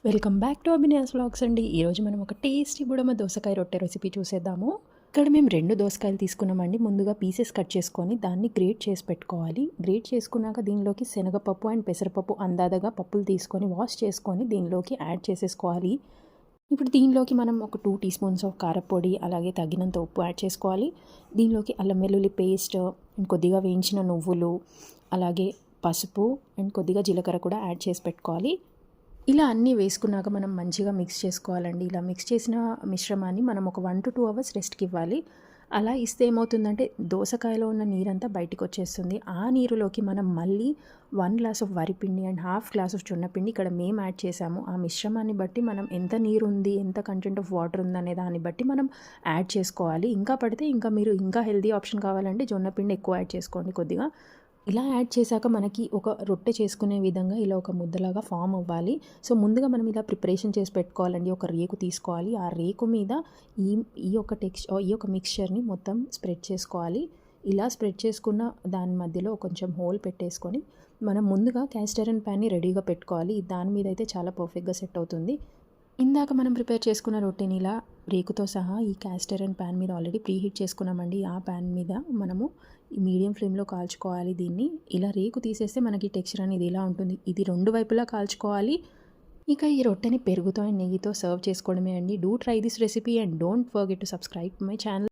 Welcome back to అభినయాస్ vlogs అండి. ఈరోజు మనం ఒక టేస్టీ బుడమ దోసకాయ రొట్టె రెసిపీ చూసేద్దాము. ఇక్కడ మేము 2 దోసకాయలు తీసుకున్నామండి. ముందుగా పీసెస్ కట్ చేసుకొని దాన్ని గ్రేట్ చేసి పెట్టుకోవాలి. గ్రేట్ చేసుకున్నాక దీనిలోకి శనగపప్పు అండ్ పెసరపప్పు అందాదగా పప్పులు తీసుకొని వాష్ చేసుకొని దీనిలోకి యాడ్ చేసేసుకోవాలి. ఇప్పుడు దీనిలోకి మనం ఒక 2 టీ స్పూన్స్ ఆఫ్ కారపొడి, అలాగే తగినంత ఉప్పు యాడ్ చేసుకోవాలి. దీనిలోకి అల్లం వెల్లుల్లి పేస్ట్ అండ్ కొద్దిగా వేయించిన నువ్వులు, అలాగే పసుపు అండ్ కొద్దిగా జీలకర్ర కూడా యాడ్ చేసి పెట్టుకోవాలి. ఇలా అన్నీ వేసుకున్నాక మనం మంచిగా మిక్స్ చేసుకోవాలండి. ఇలా మిక్స్ చేసిన మిశ్రమాన్ని మనం ఒక 1 to 2 అవర్స్ రెస్ట్కి ఇవ్వాలి. అలా ఇస్తే ఏమవుతుందంటే దోసకాయలో ఉన్న నీరంతా బయటికి వచ్చేస్తుంది. ఆ నీరులోకి మనం మళ్ళీ 1 గ్లాస్ ఆఫ్ వరిపిండి అండ్ హాఫ్ గ్లాస్ ఆఫ్ జొన్నపిండి ఇక్కడ మేము యాడ్ చేసాము. ఆ మిశ్రమాన్ని బట్టి మనం ఎంత నీరు ఉంది, ఎంత కంటెంట్ ఆఫ్ వాటర్ ఉందనే దాన్ని బట్టి మనం యాడ్ చేసుకోవాలి. ఇంకా పడితే ఇంకా మీరు ఇంకా హెల్తీ ఆప్షన్ కావాలంటే జొన్నపిండి ఎక్కువ యాడ్ చేసుకోండి కొద్దిగా. ఇలా యాడ్ చేశాక మనకి ఒక రొట్టె చేసుకునే విధంగా ఇలా ఒక ముద్దలాగా ఫామ్ అవ్వాలి. సో ముందుగా మనం ఇలా ప్రిపరేషన్ చేసి పెట్టుకోవాలండి. ఒక రేకు తీసుకోవాలి. ఆ రేకు మీద ఈ ఈ యొక్క మిక్స్చర్ని మొత్తం స్ప్రెడ్ చేసుకోవాలి. ఇలా స్ప్రెడ్ చేసుకున్న దాని మధ్యలో కొంచెం హోల్ పెట్టేసుకొని మనం ముందుగా క్యాస్ట్ ఐరన్ ప్యాన్ని రెడీగా పెట్టుకోవాలి. దాని మీద అయితే చాలా పర్ఫెక్ట్గా సెట్ అవుతుంది. ఇందాక మనం ప్రిపేర్ చేసుకున్న రొట్టెని ఇలా రేకుతో సహా ఈ క్యాస్ట్ ఐరన్ ప్యాన్ మీద ఆల్రెడీ ప్రీహీట్ చేసుకున్నామండి. ఆ ప్యాన్ మీద మనము మీడియం ఫ్లేమ్లో కాల్చుకోవాలి దీన్ని. ఇలా రేకు తీసేస్తే మనకి టెక్స్చర్ అనేది ఇలా ఉంటుంది. ఇది 2 వైపులా కాల్చుకోవాలి. ఇక ఈ రొట్టెని పెరుగుతో అండ్ నెయ్యితో సర్వ్ చేసుకోవడమే అండి. Do try this recipe and don't forget to subscribe my channel.